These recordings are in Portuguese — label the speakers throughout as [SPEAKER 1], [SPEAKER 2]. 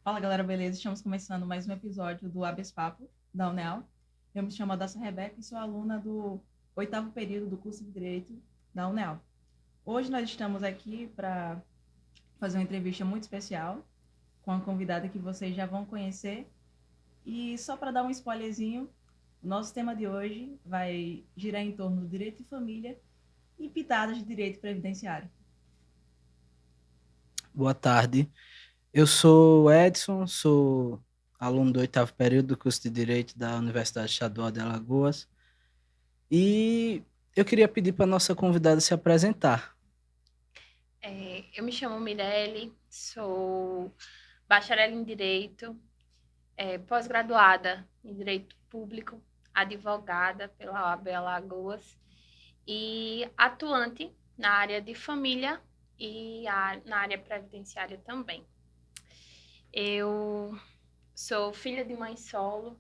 [SPEAKER 1] Fala galera, beleza? Estamos começando mais um episódio do Habeas Papo da UNEL. Eu me chamo Adassa Rebeca e sou aluna do oitavo período do curso de Direito da UNEL. Hoje nós estamos aqui para fazer uma entrevista muito especial com uma convidada que vocês já vão conhecer. E só para dar um spoilerzinho, o nosso tema de hoje vai girar em torno do direito de família e pitadas de direito previdenciário.
[SPEAKER 2] Boa tarde. Eu sou Edson, sou aluno do oitavo período do curso de Direito da Universidade Estadual de Alagoas. E eu queria pedir para a nossa convidada se apresentar.
[SPEAKER 3] Eu me chamo Mirelle, sou bacharel em Direito, pós-graduada em Direito Público, advogada pela OAB Alagoas e atuante na área de família e na área previdenciária também. Eu sou filha de mãe solo,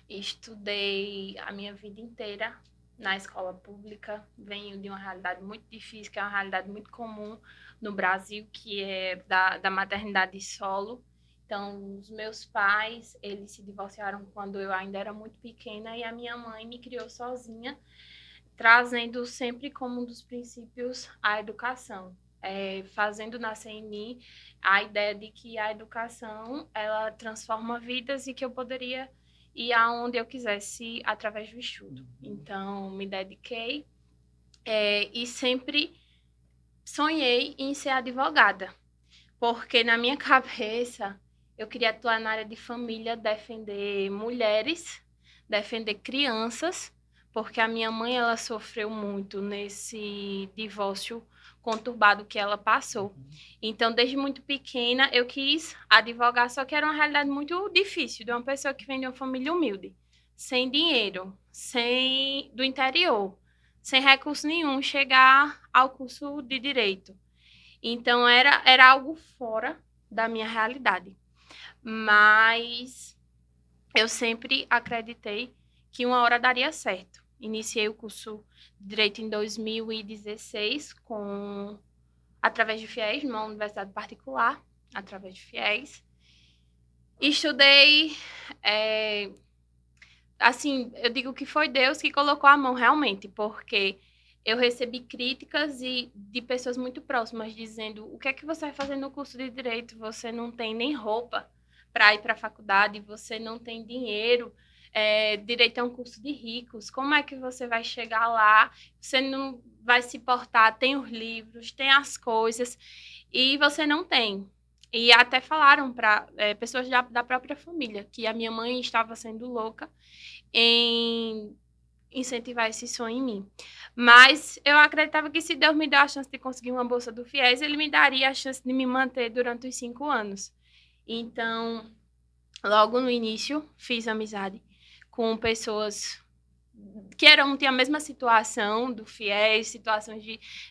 [SPEAKER 3] estudei a minha vida inteira na escola pública, venho de uma realidade muito difícil, que é uma realidade muito comum no Brasil, que é da maternidade solo. Então, os meus pais, eles se divorciaram quando eu ainda era muito pequena e a minha mãe me criou sozinha, trazendo sempre como um dos princípios a educação. Fazendo nascer em mim a ideia de que a educação, ela transforma vidas e que eu poderia ir aonde eu quisesse através do estudo. Então, me dediquei e sempre sonhei em ser advogada, porque na minha cabeça eu queria atuar na área de família, defender mulheres, defender crianças, porque a minha mãe ela sofreu muito nesse divórcio conturbado que ela passou. Então, desde muito pequena, eu quis advogar, só que era uma realidade muito difícil de uma pessoa que vem de uma família humilde, sem dinheiro, sem do interior, sem recurso nenhum, chegar ao curso de direito. Então, era algo fora da minha realidade. Mas eu sempre acreditei que uma hora daria certo. Iniciei o curso de Direito em 2016 através de FIES, numa universidade particular, através de FIES. Estudei, assim, eu digo que foi Deus que colocou a mão realmente, porque eu recebi críticas de pessoas muito próximas dizendo: o que é que você vai fazer no curso de Direito? Você não tem nem roupa para ir para a faculdade, você não tem dinheiro, Direito é um curso de ricos, como é que você vai chegar lá? Você não vai se portar, tem os livros, tem as coisas, e você não tem. E até falaram para pessoas da própria família que a minha mãe estava sendo louca em incentivar esse sonho em mim. Mas eu acreditava que se Deus me deu a chance de conseguir uma bolsa do FIES, ele me daria a chance de me manter durante os 5 anos. Então, logo no início, fiz amizade com pessoas que tinham a mesma situação do FIES, situações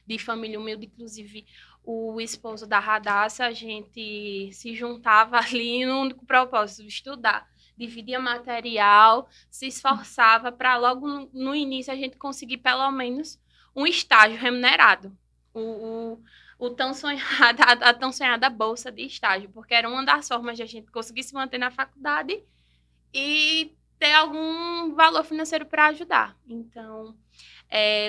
[SPEAKER 3] de família humilde, inclusive o esposo da Radassa, a gente se juntava ali no único propósito, estudar, dividia material, se esforçava para logo no início a gente conseguir pelo menos um estágio remunerado. O tão sonhada, a tão sonhada bolsa de estágio, porque era uma das formas de a gente conseguir se manter na faculdade e ter algum valor financeiro para ajudar. Então,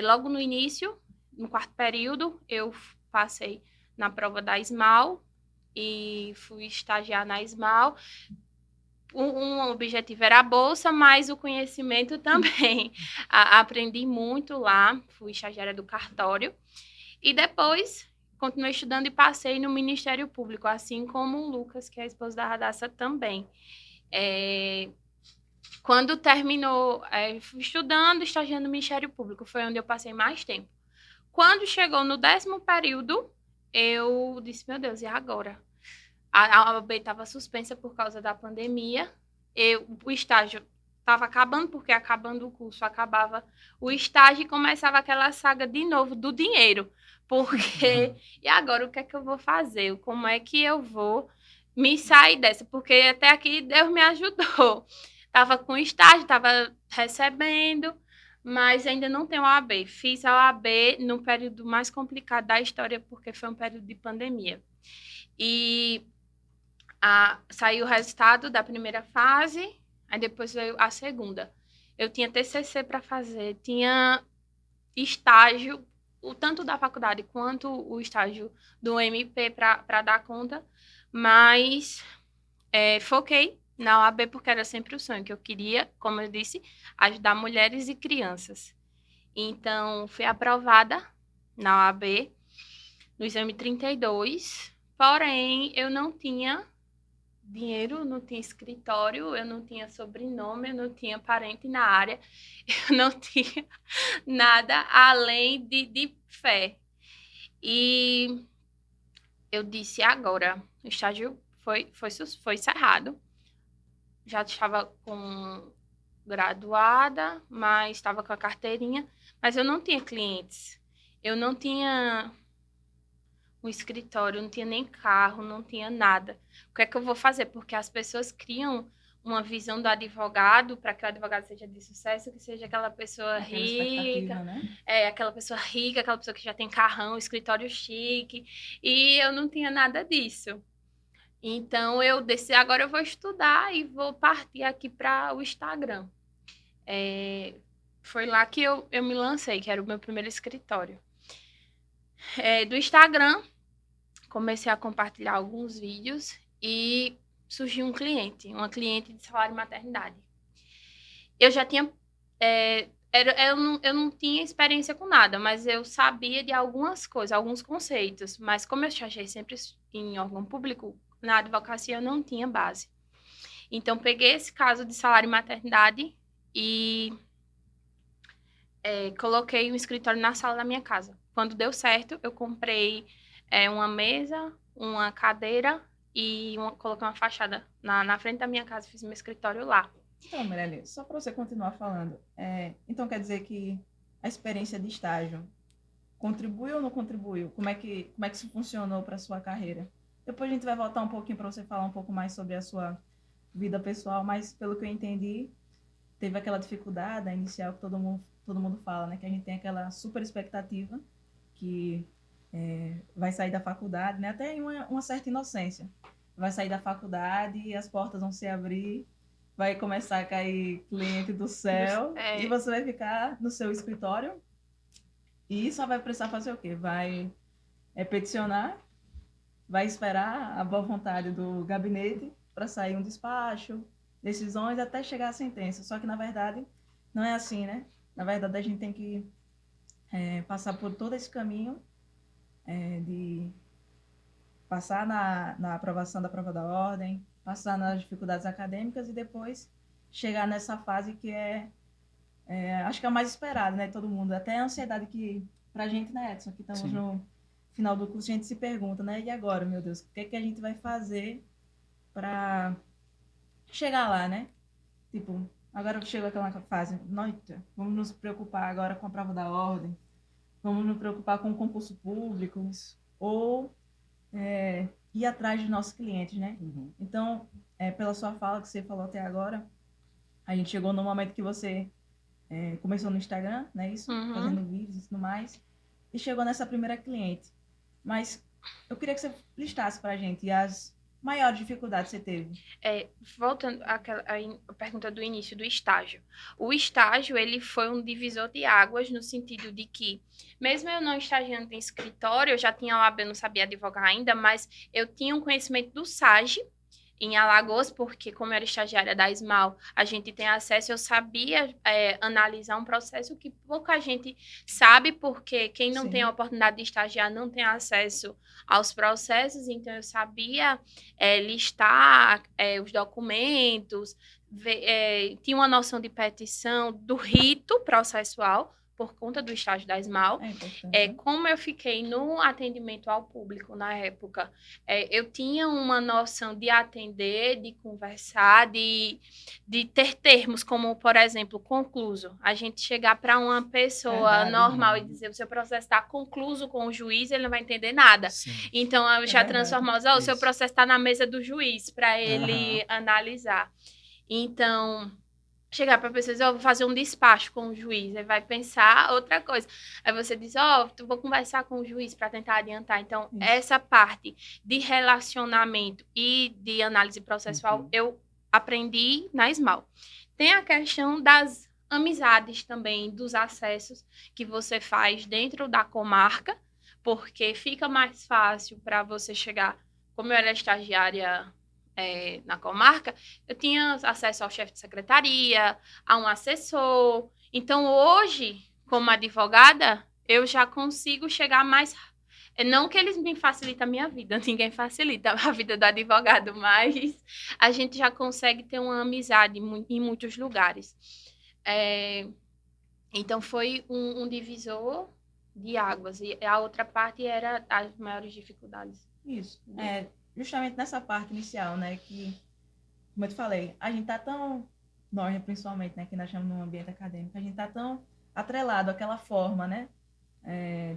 [SPEAKER 3] logo no início, no quarto período, eu passei na prova da SMAL e fui estagiar na SMAL. Um objetivo era a bolsa, mas o conhecimento também. Aprendi muito lá, fui estagiária do cartório. E depois, continuei estudando e passei no Ministério Público, assim como o Lucas, que é a esposa da Radassa também. Quando terminou, fui estudando, estagiando no Ministério Público, foi onde eu passei mais tempo. Quando chegou no 10º período, eu disse, meu Deus, e agora? A OAB estava suspensa por causa da pandemia, o estágio estava acabando, porque acabando o curso, acabava o estágio e começava aquela saga de novo do dinheiro. Porque, e agora, o que é que eu vou fazer? Como é que eu vou me sair dessa? Porque até aqui Deus me ajudou. Estava com estágio, estava recebendo, mas ainda não tenho a OAB. Fiz a OAB no período mais complicado da história, porque foi um período de pandemia. E Saiu o resultado da primeira fase, aí depois veio a segunda. Eu tinha TCC para fazer, tinha estágio, o tanto da faculdade quanto o estágio do MP para dar conta, mas foquei na OAB porque era sempre o sonho que eu queria, como eu disse, ajudar mulheres e crianças. Então, fui aprovada na OAB no exame 32, porém, eu não tinha dinheiro, não tinha escritório, eu não tinha sobrenome, eu não tinha parente na área, eu não tinha nada além de fé. E eu disse agora, o estágio foi encerrado, já estava com graduada, mas estava com a carteirinha, mas eu não tinha clientes, eu não tinha um escritório, não tinha nem carro, não tinha nada. O que é que eu vou fazer? Porque as pessoas criam uma visão do advogado para que o advogado seja de sucesso, que seja aquela pessoa rica,
[SPEAKER 1] né?
[SPEAKER 3] Aquela pessoa rica, aquela pessoa que já tem carrão, escritório chique, e eu não tinha nada disso. Então eu decidi, agora eu vou estudar e vou partir aqui para o Instagram. Foi lá que eu me lancei, que era o meu primeiro escritório. Do Instagram, comecei a compartilhar alguns vídeos e surgiu uma cliente de salário maternidade. Eu já tinha... eu não tinha experiência com nada, mas eu sabia de algumas coisas, alguns conceitos. Mas como eu estagiei sempre em órgão público, na advocacia eu não tinha base. Então, peguei esse caso de salário maternidade e coloquei um escritório na sala da minha casa. Quando deu certo, eu comprei uma mesa, uma cadeira e coloquei uma fachada na frente da minha casa, fiz meu escritório lá.
[SPEAKER 1] Então, Mirelle, só para você continuar falando, então quer dizer que a experiência de estágio contribuiu ou não contribuiu? Como é que isso funcionou para a sua carreira? Depois a gente vai voltar um pouquinho para você falar um pouco mais sobre a sua vida pessoal, mas pelo que eu entendi, teve aquela dificuldade inicial que todo mundo fala, né? Que a gente tem aquela super expectativa que vai sair da faculdade, né? Até em uma certa inocência. Vai sair da faculdade e as portas vão se abrir, vai começar a cair cliente do céu e você vai ficar no seu escritório e só vai precisar fazer o quê? Vai peticionar, vai esperar a boa vontade do gabinete para sair um despacho, decisões até chegar à sentença. Só que, na verdade, não é assim, né? Na verdade, a gente tem que passar por todo esse caminho de passar na aprovação da prova da ordem, passar nas dificuldades acadêmicas e depois chegar nessa fase que acho que é a mais esperada, né? Todo mundo. Até a ansiedade que, pra gente, né, Edson, que estamos no final do curso, a gente se pergunta, né? E agora, meu Deus, o que é que a gente vai fazer para chegar lá, né? Tipo, agora chegou aquela fase, nossa, vamos nos preocupar agora com a prova da ordem, vamos nos preocupar com o concurso público, ou ir atrás dos nossos clientes, né?
[SPEAKER 2] Uhum.
[SPEAKER 1] Então, pela sua fala que você falou até agora, a gente chegou no momento que você começou no Instagram, né? Isso, fazendo vídeos e tudo mais, e chegou nessa primeira cliente. Mas eu queria que você listasse pra gente as maiores dificuldades que você teve.
[SPEAKER 3] Voltando à pergunta do início do estágio. O estágio, ele foi um divisor de águas no sentido de que, mesmo eu não estagiando em escritório, eu já tinha OAB, eu não sabia advogar ainda, mas eu tinha um conhecimento do SAGE em Alagoas, porque como eu era estagiária da Esmal, a gente tem acesso, eu sabia analisar um processo que pouca gente sabe, porque quem não tem a oportunidade de estagiar não tem acesso aos processos, então eu sabia listar os documentos, tinha uma noção de petição do rito processual, por conta do estágio da Esmal. Como eu fiquei no atendimento ao público na época, eu tinha uma noção de atender, de conversar, de ter termos como, por exemplo, concluso. A gente chegar para uma pessoa normal e dizer o seu processo está concluso com o juiz, ele não vai entender nada. Sim. Então, eu já transformamos, o seu processo está na mesa do juiz para ele analisar. Então, chegar para a pessoa e dizer, vou fazer um despacho com o juiz, aí vai pensar outra coisa. Aí você diz, vou conversar com o juiz para tentar adiantar. Então, essa parte de relacionamento e de análise processual, eu aprendi na Esmal. Tem a questão das amizades também, dos acessos que você faz dentro da comarca, porque fica mais fácil para você chegar, como eu era estagiária na comarca, eu tinha acesso ao chefe de secretaria, a um assessor. Então, hoje, como advogada, eu já consigo chegar mais. Não que eles me facilitem a minha vida, ninguém facilita a vida do advogado, mas a gente já consegue ter uma amizade em muitos lugares. Então, foi um divisor de águas. E a outra parte era as maiores dificuldades.
[SPEAKER 1] Isso. Justamente nessa parte inicial, né, que, como eu te falei, a gente tá tão, nós principalmente, né, que nós chamamos no ambiente acadêmico, a gente tá tão atrelado àquela forma, né,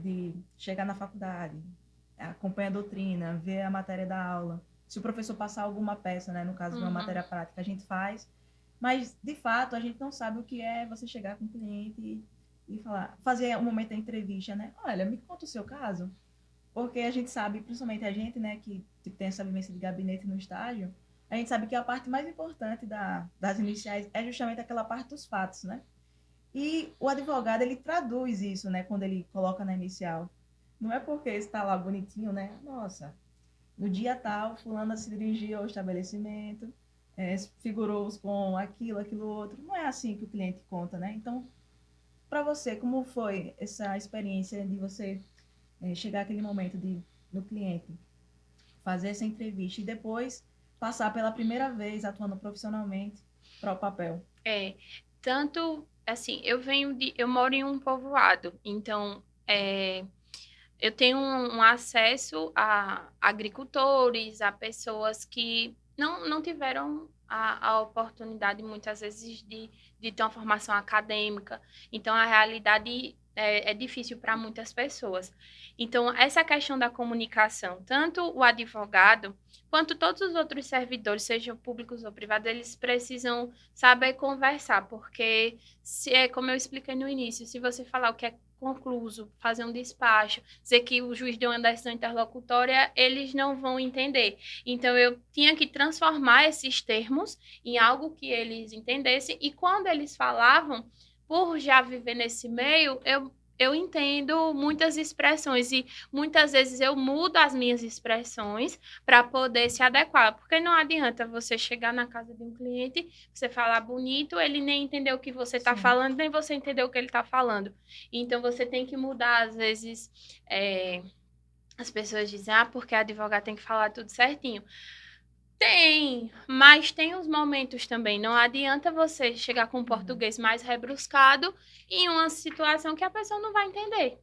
[SPEAKER 1] de chegar na faculdade, acompanhar a doutrina, ver a matéria da aula, se o professor passar alguma peça, né, no caso de uma matéria prática, a gente faz, mas, de fato, a gente não sabe o que é você chegar com o cliente e falar, fazer um momento da entrevista, né, olha, me conta o seu caso. Porque a gente sabe, principalmente a gente, né, que tem essa vivência de gabinete no estágio, a gente sabe que a parte mais importante das iniciais é justamente aquela parte dos fatos, né? E o advogado, ele traduz isso, né, quando ele coloca na inicial. Não é porque está lá bonitinho, né? Nossa, no dia tal, fulana se dirigiu ao estabelecimento, figurou com aquilo outro. Não é assim que o cliente conta, né? Então, para você, como foi essa experiência de você chegar aquele momento do cliente fazer essa entrevista e depois passar pela primeira vez atuando profissionalmente para o papel?
[SPEAKER 3] Tanto assim, eu moro em um povoado, então eu tenho um acesso a agricultores, a pessoas que não tiveram a oportunidade, muitas vezes, de ter uma formação acadêmica. Então, a realidade é difícil para muitas pessoas. Então, essa questão da comunicação, tanto o advogado quanto todos os outros servidores, sejam públicos ou privados, eles precisam saber conversar, porque, como eu expliquei no início, se você falar o que é concluso, fazer um despacho, dizer que o juiz deu uma decisão interlocutória, eles não vão entender. Então, eu tinha que transformar esses termos em algo que eles entendessem, e quando eles falavam, por já viver nesse meio, eu entendo muitas expressões e muitas vezes eu mudo as minhas expressões para poder se adequar, porque não adianta você chegar na casa de um cliente, você falar bonito, ele nem entendeu o que você está falando, nem você entendeu o que ele está falando. Então, você tem que mudar, às vezes, as pessoas dizem, porque a advogada tem que falar tudo certinho. Tem, mas tem os momentos também. Não adianta você chegar com um português mais rebruscado em uma situação que a pessoa não vai entender.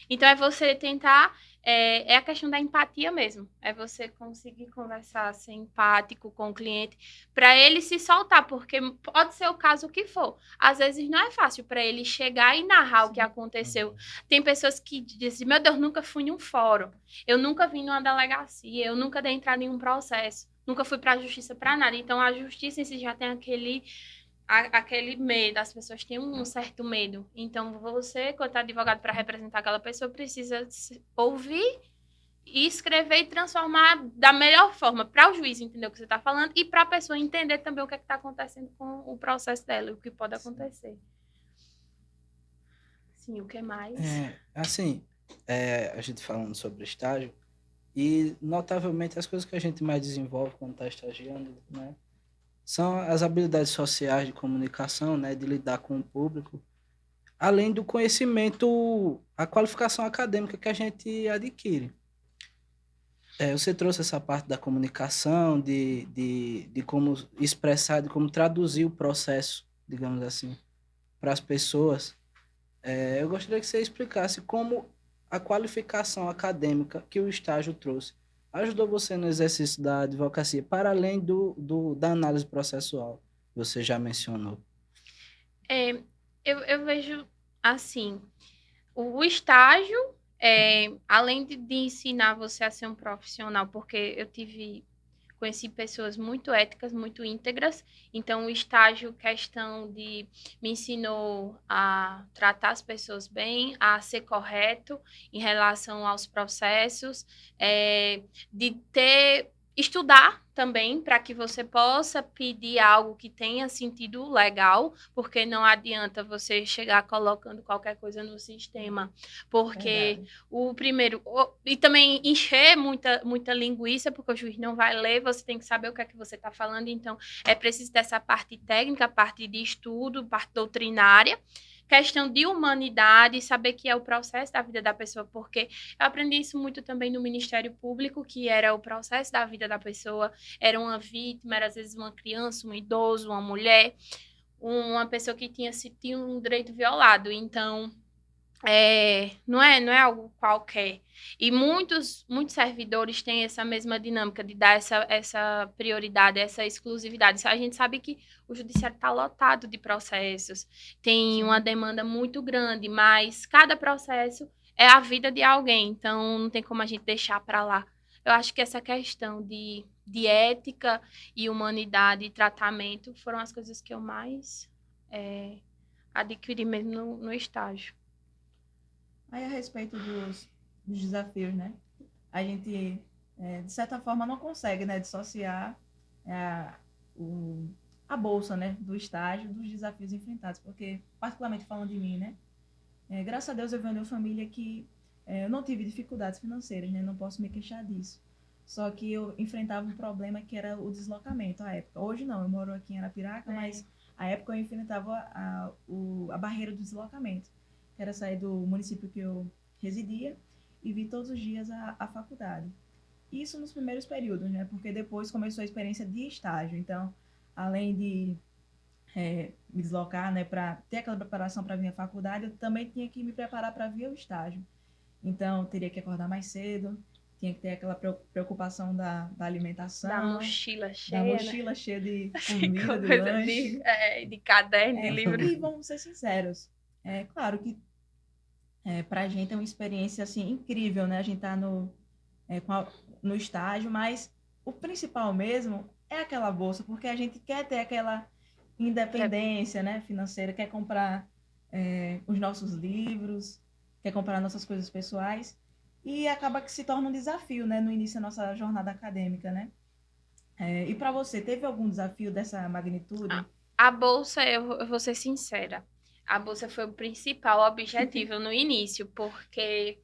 [SPEAKER 3] Então, é você tentar... É a questão da empatia mesmo. É você conseguir conversar, ser empático com o cliente, para ele se soltar, porque pode ser o caso que for. Às vezes não é fácil para ele chegar e narrar o que aconteceu. Tem pessoas que dizem, meu Deus, nunca fui em um fórum, eu nunca vim numa delegacia, eu nunca dei entrada em um processo, nunca fui para a justiça para nada. Então, a justiça em si já tem aquele medo, as pessoas têm um certo medo. Então, você, quando é advogado para representar aquela pessoa, precisa ouvir e escrever e transformar da melhor forma para o juiz entender o que você está falando e para a pessoa entender também o que está acontecendo com o processo dela e o que pode acontecer. Sim, o que mais?
[SPEAKER 2] A gente falando sobre estágio, e notavelmente as coisas que a gente mais desenvolve quando está estagiando, né? São as habilidades sociais de comunicação, né, de lidar com o público, além do conhecimento, a qualificação acadêmica que a gente adquire. Você trouxe essa parte da comunicação, de como expressar, de como traduzir o processo, digamos assim, para as pessoas. Eu gostaria que você explicasse como a qualificação acadêmica que o estágio trouxe ajudou você no exercício da advocacia, para além da análise processual, que você já mencionou.
[SPEAKER 3] Eu vejo assim, o estágio, além de ensinar você a ser um profissional, porque eu tive conheci pessoas muito éticas, muito íntegras. Então, o estágio, questão de me ensinou a tratar as pessoas bem, a ser correto em relação aos processos, de estudar também para que você possa pedir algo que tenha sentido legal, porque não adianta você chegar colocando qualquer coisa no sistema, porque o primeiro... E também encher muita linguiça, porque o juiz não vai ler, você tem que saber o que é que você está falando, então é preciso dessa parte técnica, parte de estudo, parte doutrinária, questão de humanidade, saber que é o processo da vida da pessoa, porque eu aprendi isso muito também no Ministério Público, que era o processo da vida da pessoa, era uma vítima, era às vezes uma criança, um idoso, uma mulher, uma pessoa que tinha um direito violado. Então, não é algo qualquer. E muitos servidores têm essa mesma dinâmica de dar essa prioridade, essa exclusividade. A gente sabe que o judiciário está lotado de processos, tem uma demanda muito grande, mas cada processo é a vida de alguém, então não tem como a gente deixar para lá. Eu acho que essa questão de ética e humanidade e tratamento foram as coisas que eu mais adquiri mesmo no estágio.
[SPEAKER 1] Aí, a respeito dos desafios, né? A gente, de certa forma, não consegue, né, dissociar a bolsa, né, do estágio dos desafios enfrentados, porque, particularmente falando de mim, né, graças a Deus eu venho de uma família que eu não tive dificuldades financeiras, né, não posso me queixar disso. Só que eu enfrentava um problema que era o deslocamento à época. Hoje não, eu moro aqui em Arapiraca, mas à época eu enfrentava a barreira do deslocamento. Era sair do município que eu residia e vir todos os dias à faculdade. Isso nos primeiros períodos, né? Porque depois começou a experiência de estágio. Então, além de me deslocar, né, para ter aquela preparação para vir à faculdade, eu também tinha que me preparar para vir ao estágio. Então, teria que acordar mais cedo, tinha que ter aquela preocupação da alimentação.
[SPEAKER 3] Da mochila cheia.
[SPEAKER 1] Da mochila, né, cheia de comida, de lanche.
[SPEAKER 3] De caderno, de livro.
[SPEAKER 1] E vamos ser sinceros. É claro que para a gente é uma experiência assim, incrível, né? A gente tá no estágio, mas o principal mesmo é aquela bolsa, porque a gente quer ter aquela independência, né, financeira, quer comprar os nossos livros, quer comprar nossas coisas pessoais, e acaba que se torna um desafio, né, no início da nossa jornada acadêmica, né? E para você, teve algum desafio dessa magnitude?
[SPEAKER 3] A bolsa, eu vou ser sincera, a bolsa foi o principal objetivo no início, porque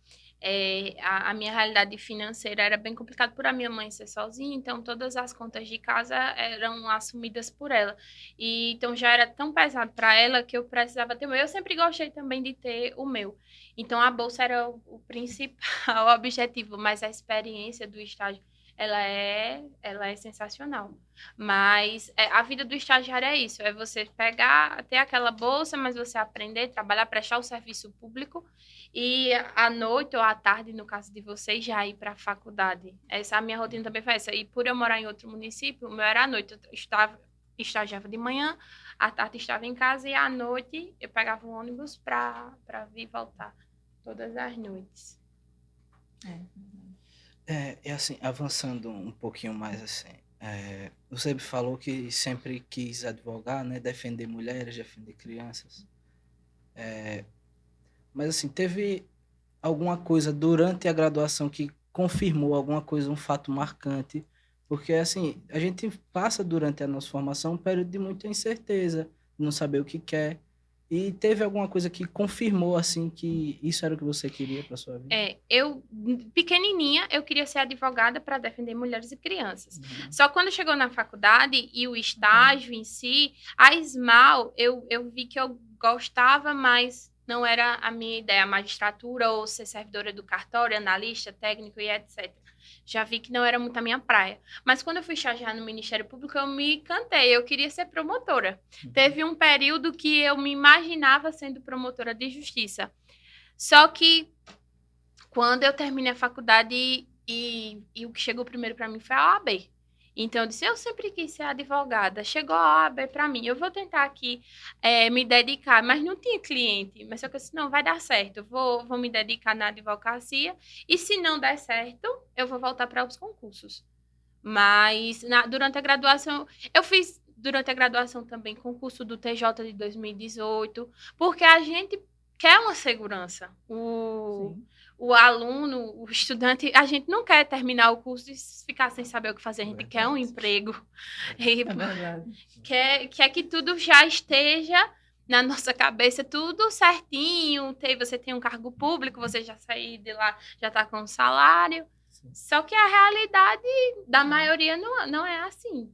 [SPEAKER 3] a minha realidade financeira era bem complicada por a minha mãe ser sozinha, então todas as contas de casa eram assumidas por ela. E então já era tão pesado para ela que eu precisava ter o meu. Eu sempre gostei também de ter o meu. Então a bolsa era o principal objetivo, mas a experiência do estágio ela é sensacional. Mas a vida do estagiário é isso, é você pegar, ter aquela bolsa, mas você aprender, trabalhar, prestar o serviço público e à noite ou à tarde, no caso de vocês, já ir para a faculdade. Essa a minha rotina também foi essa. E por eu morar em outro município, o meu era à noite. Eu estagiava de manhã, à tarde estava em casa e à noite eu pegava o ônibus para vir e voltar todas as noites.
[SPEAKER 2] Assim, avançando um pouquinho mais assim, você falou que sempre quis advogar, né, defender mulheres, defender crianças, mas assim, teve alguma coisa durante a graduação que confirmou alguma coisa, um fato marcante? Porque assim, a gente passa durante a nossa formação um período de muita incerteza, de não saber o que quer. E teve alguma coisa que confirmou, assim, que isso era o que você queria para sua vida?
[SPEAKER 3] Eu, pequenininha, eu queria ser advogada para defender mulheres e crianças. Só quando chegou na faculdade e o estágio em si, a ESMAL, eu vi que eu gostava, mas não era a minha ideia, a magistratura ou ser servidora do cartório, analista, técnico e etc. Já vi que não era muito a minha praia. Mas quando eu fui estagiar no Ministério Público, eu me encantei. Eu queria ser promotora. Teve um período que eu me imaginava sendo promotora de justiça. Só que quando eu terminei a faculdade e o que chegou primeiro para mim foi a OAB. Então, eu disse, eu sempre quis ser advogada. Chegou a OAB para mim. Eu vou tentar aqui me dedicar. Mas não tinha cliente. Mas só que eu disse, não, vai dar certo. Eu vou me dedicar na advocacia. E se não der certo, eu vou voltar para os concursos. Mas durante a graduação, eu fiz durante a graduação também concurso do TJ de 2018, porque a gente quer uma segurança.
[SPEAKER 1] Sim,
[SPEAKER 3] O aluno, o estudante, a gente não quer terminar o curso e ficar sem saber o que fazer, a gente quer um
[SPEAKER 2] Verdade.
[SPEAKER 3] emprego. E
[SPEAKER 1] é verdade.
[SPEAKER 3] quer que tudo já esteja na nossa cabeça, tudo certinho. Você tem um cargo público, você já saiu de lá, já está com um salário.
[SPEAKER 2] Sim.
[SPEAKER 3] Só que a realidade da maioria não é assim.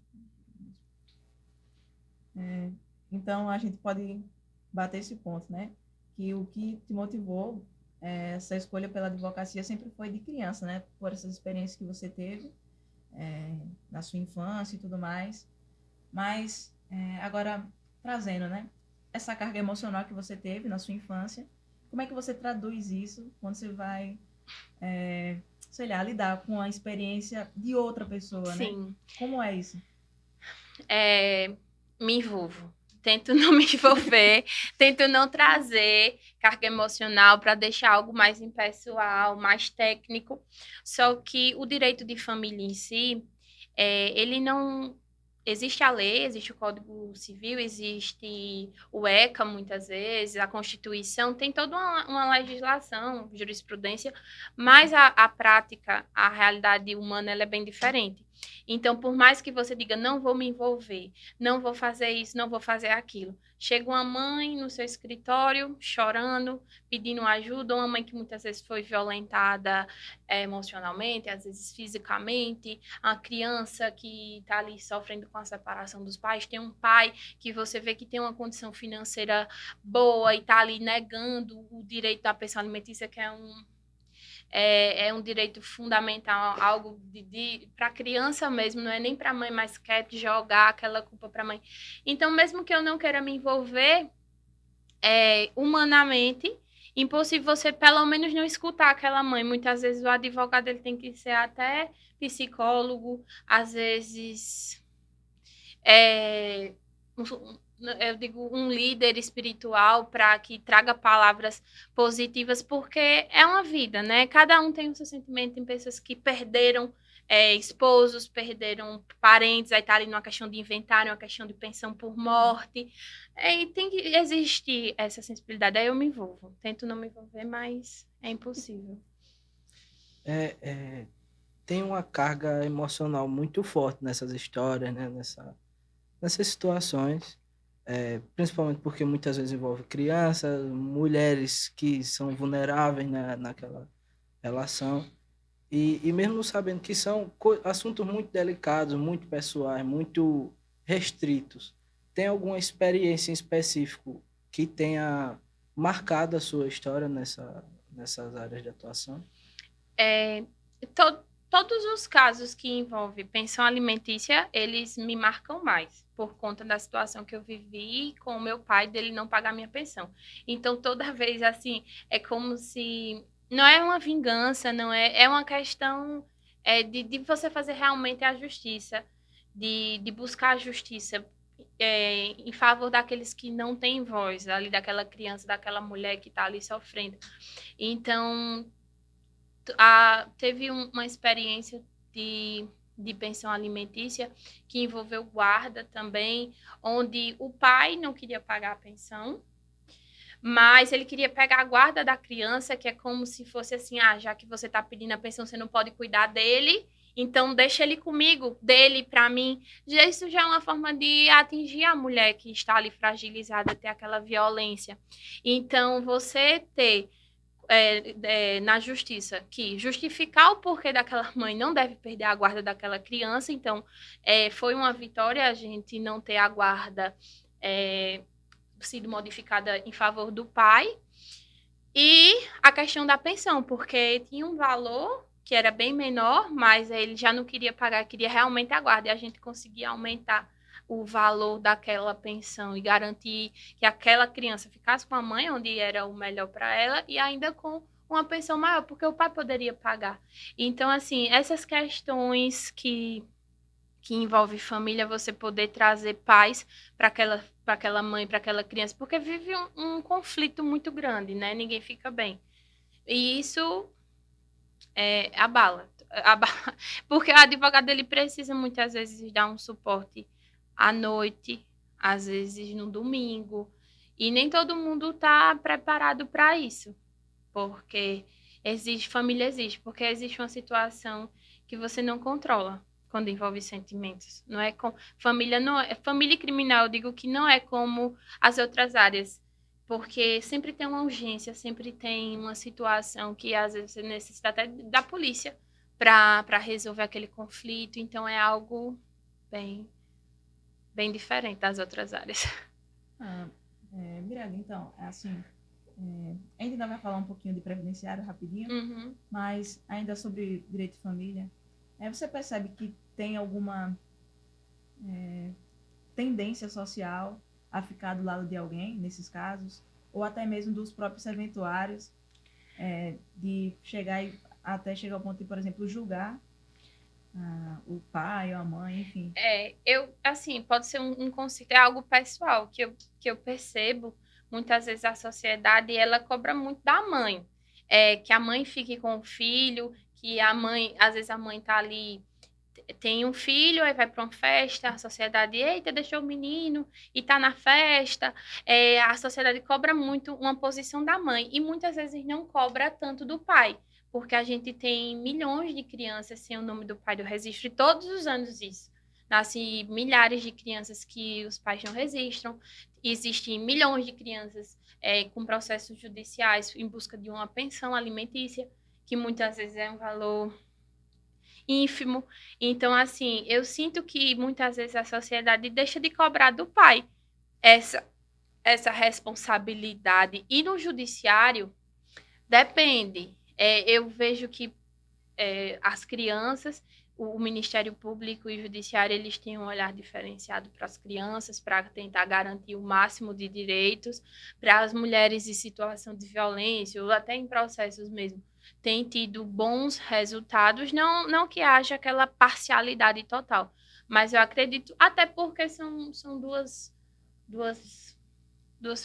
[SPEAKER 1] Então, a gente pode bater esse ponto, né? Que o que te motivou essa escolha pela advocacia sempre foi de criança, né? Por essas experiências que você teve na sua infância e tudo mais. Mas, agora, trazendo, né? Essa carga emocional que você teve na sua infância, como é que você traduz isso quando você vai, sei lá, lidar com a experiência de outra pessoa, né?
[SPEAKER 3] Sim.
[SPEAKER 1] Como é isso?
[SPEAKER 3] Me envolvo. Tento não me envolver, tento não trazer carga emocional para deixar algo mais impessoal, mais técnico. Só que o direito de família em si, ele não. Existe a lei, existe o Código Civil, existe o ECA, muitas vezes, a Constituição, tem toda uma legislação, jurisprudência, mas a prática, a realidade humana, ela é bem diferente. Então, por mais que você diga, não vou me envolver, não vou fazer isso, não vou fazer aquilo. Chega uma mãe no seu escritório, chorando, pedindo ajuda, uma mãe que muitas vezes foi violentada emocionalmente, às vezes fisicamente, a criança que está ali sofrendo com a separação dos pais, tem um pai que você vê que tem uma condição financeira boa e está ali negando o direito da pensão alimentícia, que é um direito fundamental, algo para a criança mesmo, não é nem para a mãe, mas quer jogar aquela culpa para a mãe. Então, mesmo que eu não queira me envolver humanamente, impossível você pelo menos não escutar aquela mãe. Muitas vezes o advogado ele tem que ser até psicólogo, às vezes eu digo, um líder espiritual para que traga palavras positivas, porque é uma vida, né? Cada um tem o seu sentimento, tem pessoas que perderam esposos, perderam parentes, aí tá ali numa questão de inventário, uma questão de pensão por morte, e tem que existir essa sensibilidade. Aí eu me envolvo, tento não me envolver, mas é impossível.
[SPEAKER 2] Tem uma carga emocional muito forte nessas histórias, né? Nessas situações, principalmente porque muitas vezes envolve crianças, mulheres que são vulneráveis naquela relação, e mesmo sabendo que são assuntos muito delicados, muito pessoais, muito restritos, tem alguma experiência em específico que tenha marcado a sua história nessas áreas de atuação?
[SPEAKER 3] É, todos os casos que envolvem pensão alimentícia, eles me marcam mais, por conta da situação que eu vivi com o meu pai, dele não pagar minha pensão. Então, toda vez, assim, é como se... Não é uma vingança, não é... É uma questão de você fazer realmente a justiça, de buscar a justiça em favor daqueles que não têm voz, ali daquela criança, daquela mulher que está ali sofrendo. Então, teve uma experiência de pensão alimentícia que envolveu guarda também, onde o pai não queria pagar a pensão, mas ele queria pegar a guarda da criança, que é como se fosse assim, já que você está pedindo a pensão, você não pode cuidar dele, então deixa ele comigo, dele para mim. Isso já é uma forma de atingir a mulher que está ali fragilizada, ter aquela violência. Então, você ter na justiça que justificar o porquê daquela mãe não deve perder a guarda daquela criança. Então, foi uma vitória a gente não ter a guarda sido modificada em favor do pai. E a questão da pensão, porque tinha um valor que era bem menor, mas ele já não queria pagar, queria realmente a guarda, e a gente conseguia aumentar o valor daquela pensão e garantir que aquela criança ficasse com a mãe, onde era o melhor para ela, e ainda com uma pensão maior, porque o pai poderia pagar. Então, assim, essas questões que envolve família, você poder trazer paz para aquela mãe, para aquela criança, porque vive um conflito muito grande, né? Ninguém fica bem. E isso abala. Porque o advogado ele precisa muitas vezes dar um suporte à noite, às vezes no domingo, e nem todo mundo está preparado para isso, porque porque existe uma situação que você não controla quando envolve sentimentos. Não é com família, não é família criminal, eu digo que não é como as outras áreas, porque sempre tem uma urgência, sempre tem uma situação que às vezes você necessita até da polícia para resolver aquele conflito, então é algo bem bem diferente das outras áreas.
[SPEAKER 1] Mirella, então, assim, a gente ainda vai falar um pouquinho de previdenciário rapidinho, mas ainda sobre direito de família, você percebe que tem alguma tendência social a ficar do lado de alguém, nesses casos, ou até mesmo dos próprios serventuários, de chegar até chegar ao ponto de, por exemplo, julgar o pai ou a mãe, enfim.
[SPEAKER 3] Assim, pode ser um conceito, é algo pessoal que eu percebo. Muitas vezes a sociedade, ela cobra muito da mãe. Que a mãe fique com o filho, que a mãe, às vezes a mãe tá ali, tem um filho, aí vai para uma festa, a sociedade, eita, deixou o menino e tá na festa. A sociedade cobra muito uma posição da mãe e muitas vezes não cobra tanto do pai, porque a gente tem milhões de crianças sem o nome do pai do registro e todos os anos isso. Nascem milhares de crianças que os pais não registram, existem milhões de crianças com processos judiciais em busca de uma pensão alimentícia, que muitas vezes é um valor ínfimo. Então, assim, eu sinto que muitas vezes a sociedade deixa de cobrar do pai essa responsabilidade. E no judiciário, depende. Eu vejo que as crianças, o Ministério Público e o Judiciário, eles têm um olhar diferenciado para as crianças, para tentar garantir o máximo de direitos, para as mulheres em situação de violência, ou até em processos mesmo, tem tido bons resultados, não que haja aquela parcialidade total, mas eu acredito, até porque são duas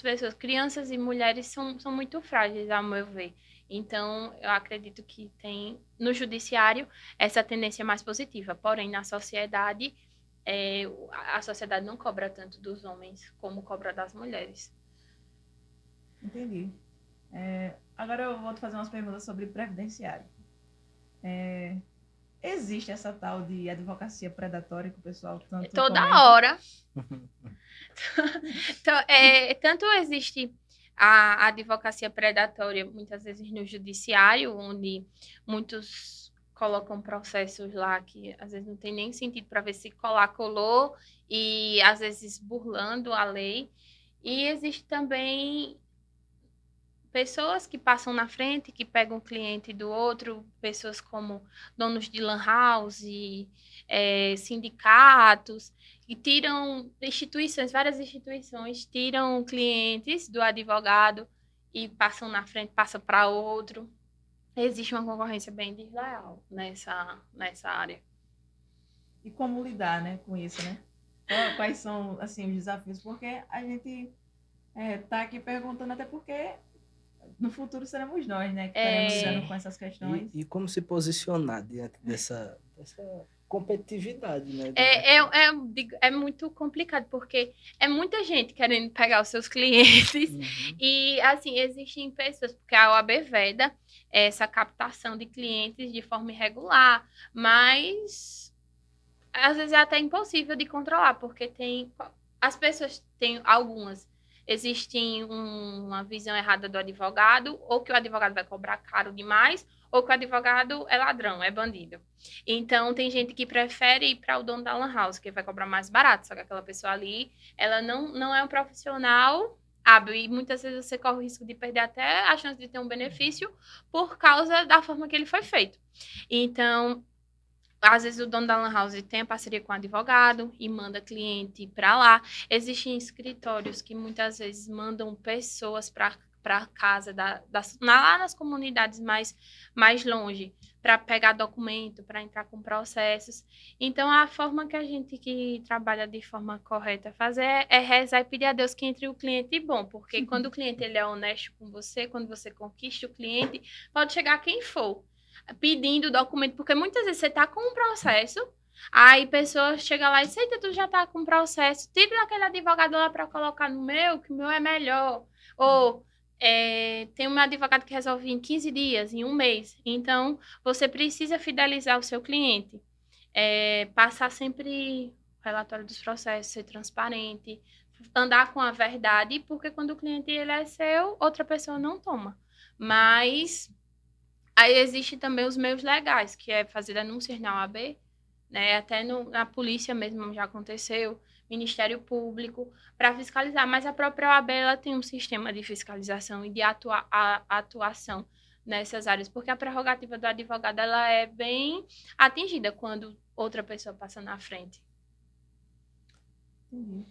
[SPEAKER 3] pessoas, crianças e mulheres são muito frágeis, ao meu ver. Então, eu acredito que tem, no judiciário, essa tendência mais positiva. Porém, na sociedade, a sociedade não cobra tanto dos homens como cobra das mulheres.
[SPEAKER 1] Entendi. Agora eu vou te fazer umas perguntas sobre previdenciário. Existe essa tal de advocacia predatória que o pessoal tanto
[SPEAKER 3] toda
[SPEAKER 1] comenta?
[SPEAKER 3] Hora. Tanto existe a advocacia predatória, muitas vezes no judiciário, onde muitos colocam processos lá que às vezes não tem nem sentido para ver se colou e às vezes burlando a lei. E existe também pessoas que passam na frente, que pegam o cliente do outro, pessoas como donos de lan house, sindicatos, e tiram várias instituições, tiram clientes do advogado e passam na frente, passam para outro. Existe uma concorrência bem desleal nessa área.
[SPEAKER 1] E como lidar, né, com isso, né? Quais são, assim, os desafios? Porque a gente tá aqui perguntando até porque no futuro seremos nós, né, que estaremos lidando com essas questões.
[SPEAKER 2] E como se posicionar diante dessa competitividade, né?
[SPEAKER 3] É muito complicado, porque é muita gente querendo pegar os seus clientes. E, assim, existem pessoas, porque a OAB veda essa captação de clientes de forma irregular, mas às vezes é até impossível de controlar, porque as pessoas têm algumas. Existe uma visão errada do advogado, ou que o advogado vai cobrar caro demais, ou que o advogado é ladrão, é bandido. Então, tem gente que prefere ir para o dono da lan house, que vai cobrar mais barato, só que aquela pessoa ali, ela não é um profissional hábil, e muitas vezes você corre o risco de perder até a chance de ter um benefício por causa da forma que ele foi feito. Então, às vezes o dono da lan house tem a parceria com o advogado e manda cliente para lá. Existem escritórios que muitas vezes mandam pessoas para casa, lá nas comunidades mais longe, para pegar documento, para entrar com processos. Então, a forma que a gente que trabalha de forma correta fazer é rezar e pedir a Deus que entre o cliente bom, porque quando o cliente ele é honesto com você, quando você conquista o cliente, pode chegar quem for. pedindo documento, porque muitas vezes você tá com um processo, aí pessoa chega lá e diz, eita, tu já tá com um processo, tira daquele advogado lá para colocar no meu, que o meu é melhor. Ou tem um advogado que resolve em 15 dias, em um mês. Então, você precisa fidelizar o seu cliente. Passar sempre o relatório dos processos, ser transparente, andar com a verdade, porque quando o cliente ele é seu, outra pessoa não toma. Mas aí existe também os meios legais, que é fazer denúncias na OAB, né? Até na polícia mesmo já aconteceu, Ministério Público, para fiscalizar. Mas a própria OAB ela tem um sistema de fiscalização e de atuação nessas áreas, porque a prerrogativa do advogado ela é bem atingida quando outra pessoa passa na frente.
[SPEAKER 1] Entendi.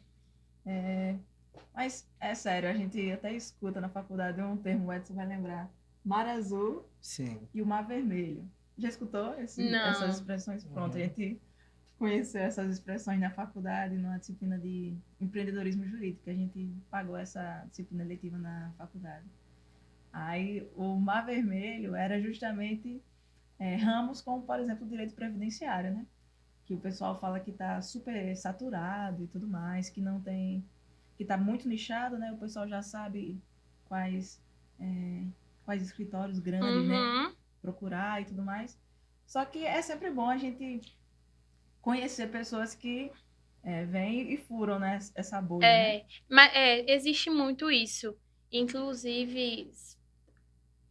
[SPEAKER 1] Mas é sério, a gente até escuta na faculdade um termo, o Edson vai lembrar, mar azul
[SPEAKER 2] Sim.
[SPEAKER 1] e o mar vermelho. Já escutou essas expressões? Pronto, a gente conheceu essas expressões na faculdade, numa disciplina de empreendedorismo jurídico, que a gente pagou essa disciplina letiva na faculdade. Aí o mar vermelho era justamente ramos como, por exemplo, o direito previdenciário, né? Que o pessoal fala que está super saturado e tudo mais, que não tem, que está muito nichado, né? O pessoal já sabe quais escritórios grandes, né? Procurar e tudo mais. Só que é sempre bom a gente conhecer pessoas que vêm e furam, né, essa bolha, né?
[SPEAKER 3] Mas existe muito isso. Inclusive,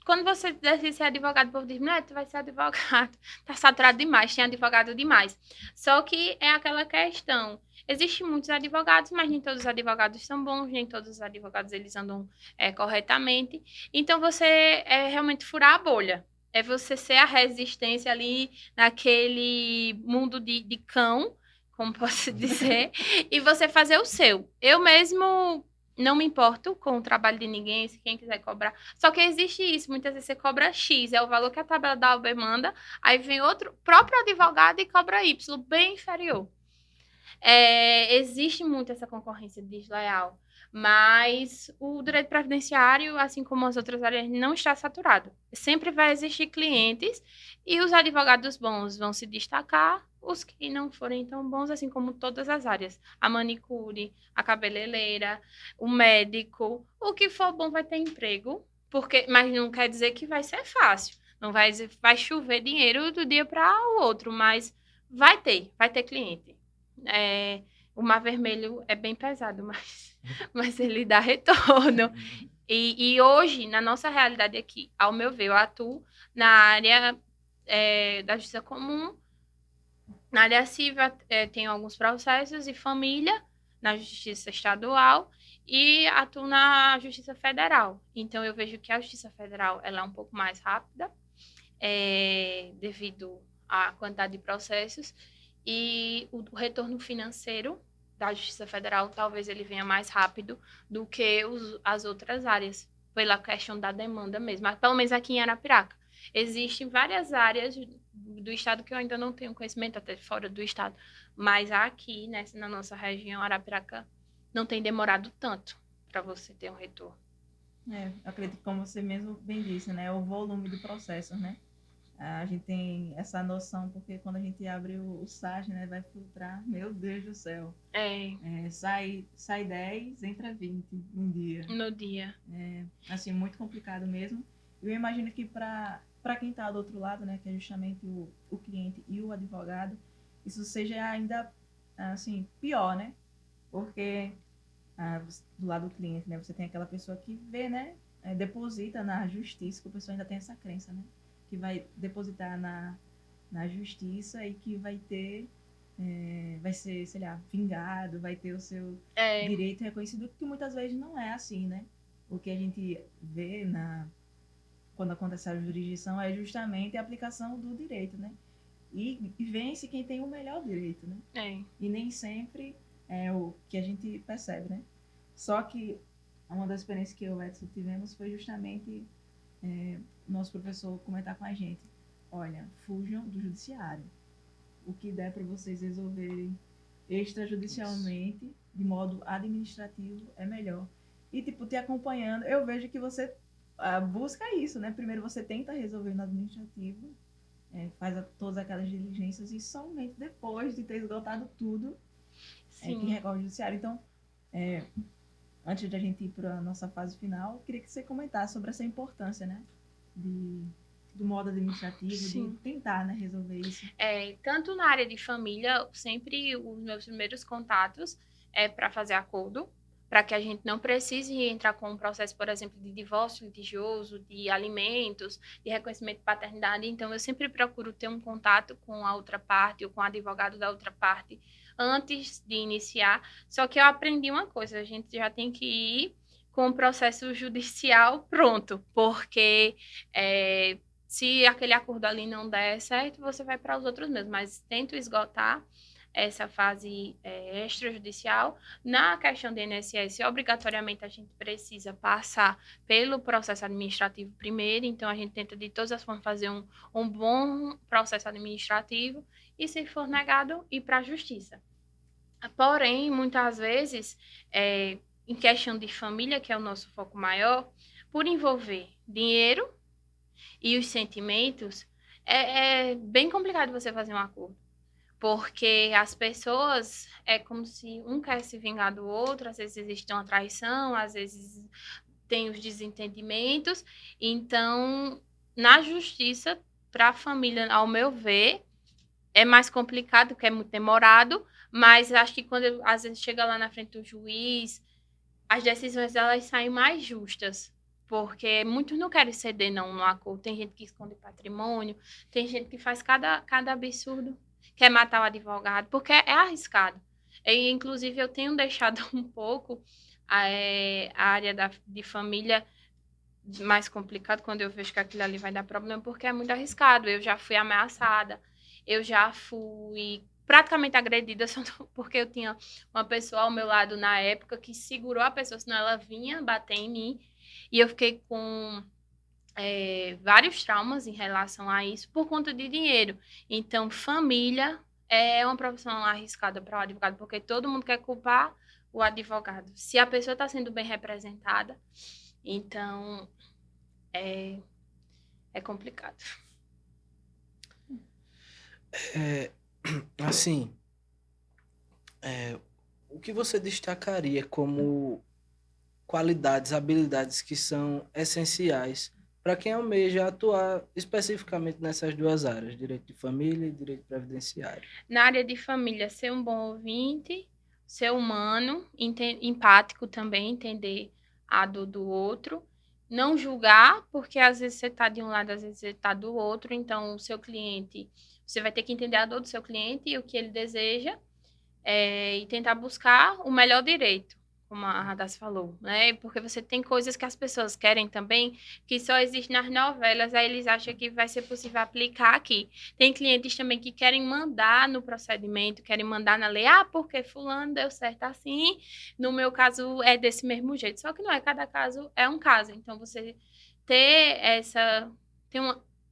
[SPEAKER 3] quando você decide ser advogado, o povo diz, mulher, tu vai ser advogado. Tá saturado demais, tem advogado demais. Só que é aquela questão. Existem muitos advogados, mas nem todos os advogados são bons, nem todos os advogados eles andam corretamente. Então, você realmente furar a bolha. É você ser a resistência ali naquele mundo de cão, como posso dizer, e você fazer o seu. Eu mesmo não me importo com o trabalho de ninguém, se quem quiser cobrar. Só que existe isso, muitas vezes você cobra X, é o valor que a tabela da OAB manda, aí vem outro próprio advogado e cobra Y, bem inferior. Existe muito essa concorrência desleal, mas o direito previdenciário, assim como as outras áreas, não está saturado. Sempre vai existir clientes e os advogados bons vão se destacar, os que não forem tão bons, assim como todas as áreas. A manicure, a cabeleireira, o médico, o que for bom vai ter emprego, mas não quer dizer que vai ser fácil. Não vai chover dinheiro do dia para o outro, mas vai ter cliente. O mar vermelho é bem pesado, mas ele dá retorno. E hoje, na nossa realidade aqui, ao meu ver, eu atuo na área da justiça comum, na área civil, tenho alguns processos e família, na justiça estadual, e atuo na justiça federal. Então, eu vejo que a justiça federal ela é um pouco mais rápida, devido à quantidade de processos, e o retorno financeiro da Justiça Federal talvez ele venha mais rápido do que as outras áreas, pela questão da demanda mesmo. Pelo menos aqui em Arapiraca. Existem várias áreas do estado que eu ainda não tenho conhecimento, até fora do estado, mas aqui, na nossa região, Arapiraca, não tem demorado tanto para você ter um retorno.
[SPEAKER 1] Eu acredito que, como você mesmo bem disse, né, o volume do processo, né? A gente tem essa noção, porque quando a gente abre o site, né, vai filtrar, meu Deus do céu. Sai 10, entra 20 no dia.
[SPEAKER 3] No dia.
[SPEAKER 1] Assim, muito complicado mesmo. Eu imagino que para quem está do outro lado, né, que é justamente o cliente e o advogado, isso seja ainda, assim, pior, né? Porque do lado do cliente, né, você tem aquela pessoa que vê, né, deposita na justiça, que a pessoa ainda tem essa crença, né? Que vai depositar na justiça e que vai ter, vai ser, sei lá, vingado, vai ter o seu direito reconhecido, que muitas vezes não é assim, né? O que a gente vê quando acontece a jurisdição é justamente a aplicação do direito, né? E vence quem tem o melhor direito, né? E nem sempre é o que a gente percebe, né? Só que uma das experiências que eu e o Edson tivemos foi justamente nosso professor comentar com a gente, olha, fujam do judiciário. O que der para vocês resolverem extrajudicialmente, de modo administrativo, é melhor. E, tipo, te acompanhando, eu vejo que você busca isso, né? Primeiro você tenta resolver no administrativo, faz todas aquelas diligências e somente depois de ter esgotado tudo que recorre ao judiciário. Então, antes de a gente ir para a nossa fase final, eu queria que você comentasse sobre essa importância, né, do modo administrativo,
[SPEAKER 3] Sim.
[SPEAKER 1] de tentar, né, resolver isso.
[SPEAKER 3] Tanto na área de família, sempre os meus primeiros contatos é para fazer acordo, para que a gente não precise entrar com um processo, por exemplo, de divórcio litigioso, de alimentos, de reconhecimento de paternidade. Então, eu sempre procuro ter um contato com a outra parte ou com o advogado da outra parte antes de iniciar. Só que eu aprendi uma coisa, a gente já tem que ir com o processo judicial pronto, porque se aquele acordo ali não der certo, você vai para os outros mesmos, mas tento esgotar essa fase extrajudicial. Na questão do INSS, obrigatoriamente a gente precisa passar pelo processo administrativo primeiro, então a gente tenta de todas as formas fazer um bom processo administrativo e, se for negado, ir para a justiça. Porém, muitas vezes, em questão de família, que é o nosso foco maior, por envolver dinheiro e os sentimentos, é bem complicado você fazer um acordo. Porque as pessoas, é como se um quer se vingar do outro, às vezes existe uma traição, às vezes tem os desentendimentos. Então, na justiça, para a família, ao meu ver, é mais complicado, porque é muito demorado, mas acho que quando às vezes chega lá na frente do juiz, as decisões elas saem mais justas. Porque muitos não querem ceder não no acordo. Tem gente que esconde patrimônio, tem gente que faz cada absurdo, quer matar o advogado, porque é arriscado. Inclusive, eu tenho deixado um pouco a área de família mais complicado quando eu vejo que aquilo ali vai dar problema, porque é muito arriscado. Eu já fui ameaçada, eu já fui praticamente agredida, só porque eu tinha uma pessoa ao meu lado na época que segurou a pessoa, senão ela vinha bater em mim. E eu fiquei com vários traumas em relação a isso por conta de dinheiro. Então, família é uma profissão arriscada para o advogado, porque todo mundo quer culpar o advogado. Se a pessoa está sendo bem representada, então é complicado.
[SPEAKER 2] Assim, o que você destacaria como qualidades, habilidades que são essenciais para quem almeja atuar especificamente nessas duas áreas, direito de família e direito previdenciário?
[SPEAKER 3] Na área de família, ser um bom ouvinte, ser humano, empático também, entender a dor do outro, não julgar, porque às vezes você está de um lado, às vezes você está do outro, então o seu cliente, você vai ter que entender a dor do seu cliente e o que ele deseja, e tentar buscar o melhor direito, como a Radassa falou, né? Porque você tem coisas que as pessoas querem também, que só existem nas novelas, aí eles acham que vai ser possível aplicar aqui. Tem clientes também que querem mandar no procedimento, querem mandar na lei, porque fulano deu certo assim, no meu caso é desse mesmo jeito. Só que não é, cada caso é um caso. Então, você ter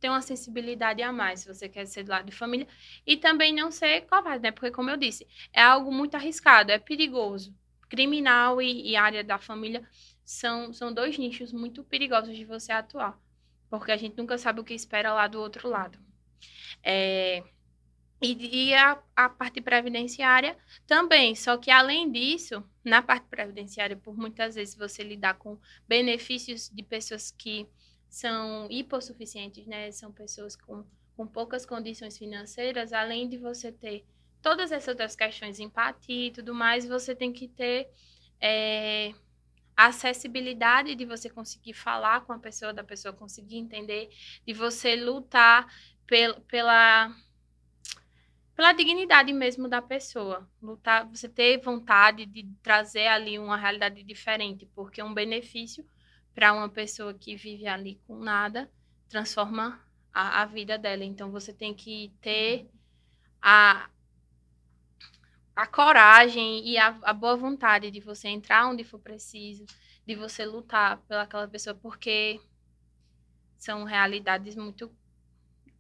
[SPEAKER 3] ter uma sensibilidade a mais, se você quer ser do lado de família, e também não ser covarde, né? Porque, como eu disse, é algo muito arriscado, é perigoso. Criminal e área da família são dois nichos muito perigosos de você atuar, porque a gente nunca sabe o que espera lá do outro lado. E a parte previdenciária também, só que além disso, na parte previdenciária, por muitas vezes você lidar com benefícios de pessoas que são hipossuficientes, né? São pessoas com poucas condições financeiras, além de você ter todas essas outras questões, empatia e tudo mais, você tem que ter a acessibilidade de você conseguir falar com a pessoa, da pessoa conseguir entender, de você lutar pela dignidade mesmo da pessoa. Lutar, você ter vontade de trazer ali uma realidade diferente, porque um benefício para uma pessoa que vive ali com nada transforma a vida dela. Então, você tem que ter a coragem e a boa vontade de você entrar onde for preciso, de você lutar pelaquela pessoa, porque são realidades muito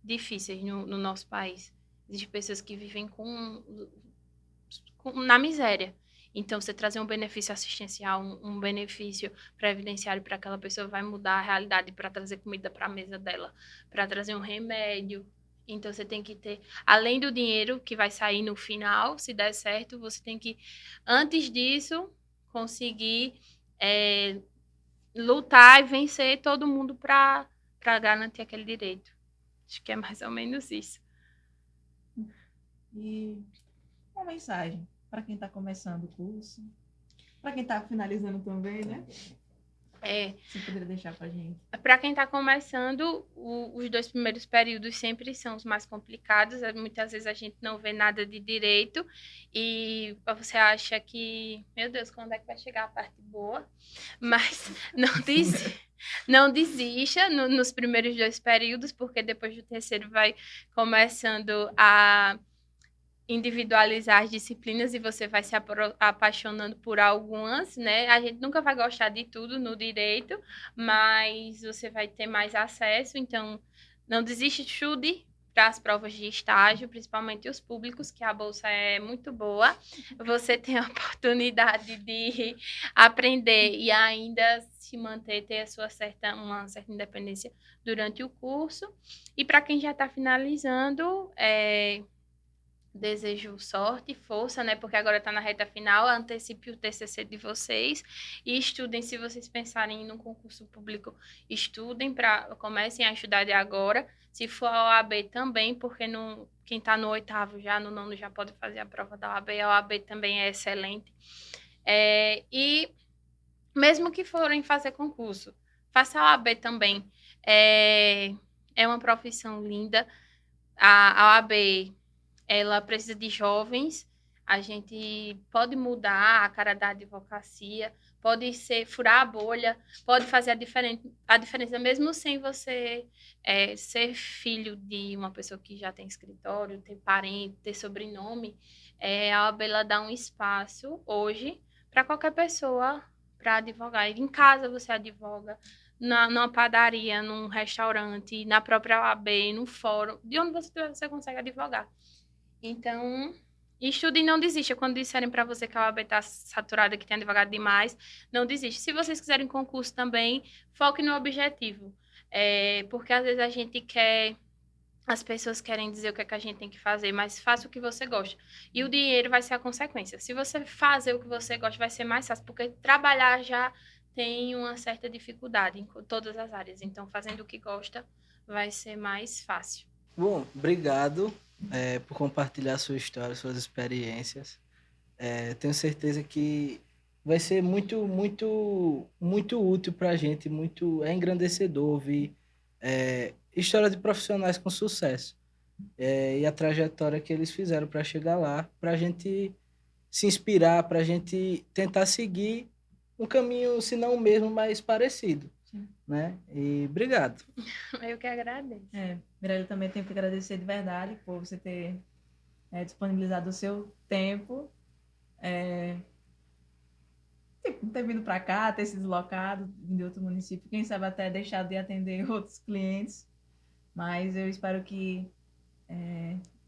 [SPEAKER 3] difíceis no nosso país. Existem pessoas que vivem na miséria. Então, você trazer um benefício assistencial, um benefício previdenciário para aquela pessoa vai mudar a realidade, para trazer comida para a mesa dela, para trazer um remédio. Então, você tem que ter, além do dinheiro que vai sair no final, se der certo, você tem que, antes disso, conseguir lutar e vencer todo mundo para garantir aquele direito. Acho que é mais ou menos isso.
[SPEAKER 1] E uma mensagem para quem está começando o curso, para quem está finalizando também, né? Você poderia deixar para a gente?
[SPEAKER 3] Para quem está começando, os 2 primeiros períodos sempre são os mais complicados. Muitas vezes a gente não vê nada de direito e você acha que, meu Deus, quando é que vai chegar a parte boa? Mas não desista nos primeiros 2 períodos, porque depois do terceiro vai começando a individualizar as disciplinas e você vai se apaixonando por algumas, né? A gente nunca vai gostar de tudo no direito, mas você vai ter mais acesso, então não desiste, estude para as provas de estágio, principalmente os públicos, que a bolsa é muito boa. Você tem a oportunidade de aprender e ainda se manter, ter uma certa independência durante o curso. E para quem já está finalizando, desejo sorte e força, né? Porque agora está na reta final, antecipe o TCC de vocês e estudem. Se vocês pensarem em um concurso público, estudem, comecem a estudar de agora. Se for a OAB também, porque quem está no 8º já, no 9º já pode fazer a prova da OAB. A OAB também é excelente. E mesmo que forem fazer concurso, faça a OAB também. É uma profissão linda. A OAB, ela precisa de jovens, a gente pode mudar a cara da advocacia, pode furar a bolha, pode fazer a diferença mesmo sem você ser filho de uma pessoa que já tem escritório, ter parente, ter sobrenome. A OAB ela dá um espaço hoje para qualquer pessoa para advogar. Em casa você advoga, numa padaria, num restaurante, na própria OAB, no fórum, de onde você consegue advogar. Então, estude e não desista. Quando disserem para você que a OAB está saturada, que tem advogado demais, não desista. Se vocês quiserem concurso também, foque no objetivo. Porque às vezes as pessoas querem dizer o que é que a gente tem que fazer, mas faça o que você gosta. E o dinheiro vai ser a consequência. Se você fazer o que você gosta, vai ser mais fácil, porque trabalhar já tem uma certa dificuldade em todas as áreas. Então, fazendo o que gosta, vai ser mais fácil.
[SPEAKER 2] Bom, obrigado por compartilhar sua história, suas experiências. Tenho certeza que vai ser muito, muito, muito útil para a gente, é engrandecedor ouvir história de profissionais com sucesso e a trajetória que eles fizeram para chegar lá, para a gente se inspirar, para a gente tentar seguir um caminho, se não o mesmo, mas parecido. Né? E obrigado.
[SPEAKER 3] Eu que agradeço.
[SPEAKER 1] Mirelle, também tenho que agradecer de verdade por você ter disponibilizado o seu tempo, ter vindo para cá, ter se deslocado de outro município, quem sabe até deixar de atender outros clientes, mas eu espero que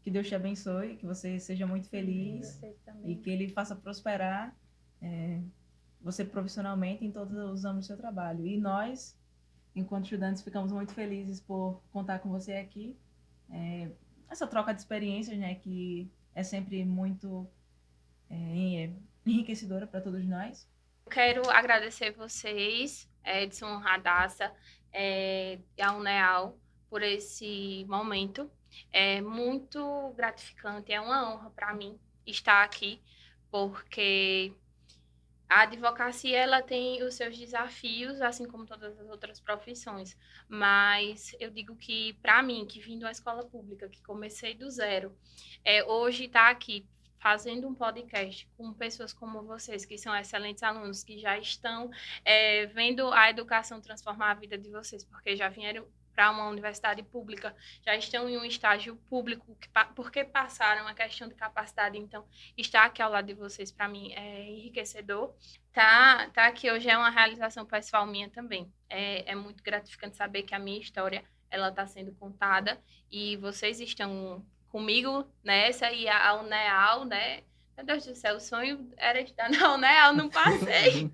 [SPEAKER 1] Deus te abençoe, que você seja muito feliz e que Ele faça prosperar você profissionalmente em todos os âmbitos do seu trabalho. E nós, enquanto estudantes, ficamos muito felizes por contar com você aqui. Essa troca de experiências, né, que é sempre muito enriquecedora para todos nós.
[SPEAKER 3] Quero agradecer vocês, Edson, Radassa e a UNEAL, por esse momento. É muito gratificante, é uma honra para mim estar aqui, porque a advocacia ela tem os seus desafios, assim como todas as outras profissões, mas eu digo que, para mim, que vim de uma escola pública, que comecei do zero, hoje estar aqui fazendo um podcast com pessoas como vocês, que são excelentes alunos, que já estão vendo a educação transformar a vida de vocês, porque já vieram para uma universidade pública, já estão em um estágio público, porque passaram a questão de capacidade. Então, estar aqui ao lado de vocês, para mim, é enriquecedor. Tá aqui hoje é uma realização pessoal minha também. É muito gratificante saber que a minha história ela está sendo contada e vocês estão comigo nessa, e a UNEAL, né? Meu Deus do céu, o sonho era estar na UNEAL, não passei.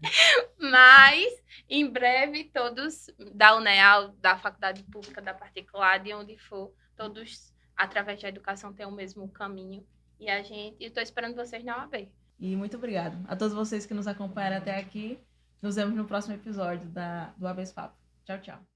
[SPEAKER 3] Mas, em breve, todos da UNEAL, da faculdade pública, da particular, de onde for, todos através da educação, ter o mesmo caminho. E eu estou esperando vocês na UAB.
[SPEAKER 1] E muito obrigado a todos vocês que nos acompanharam até aqui. Nos vemos no próximo episódio do Habeas Papo. Tchau, tchau.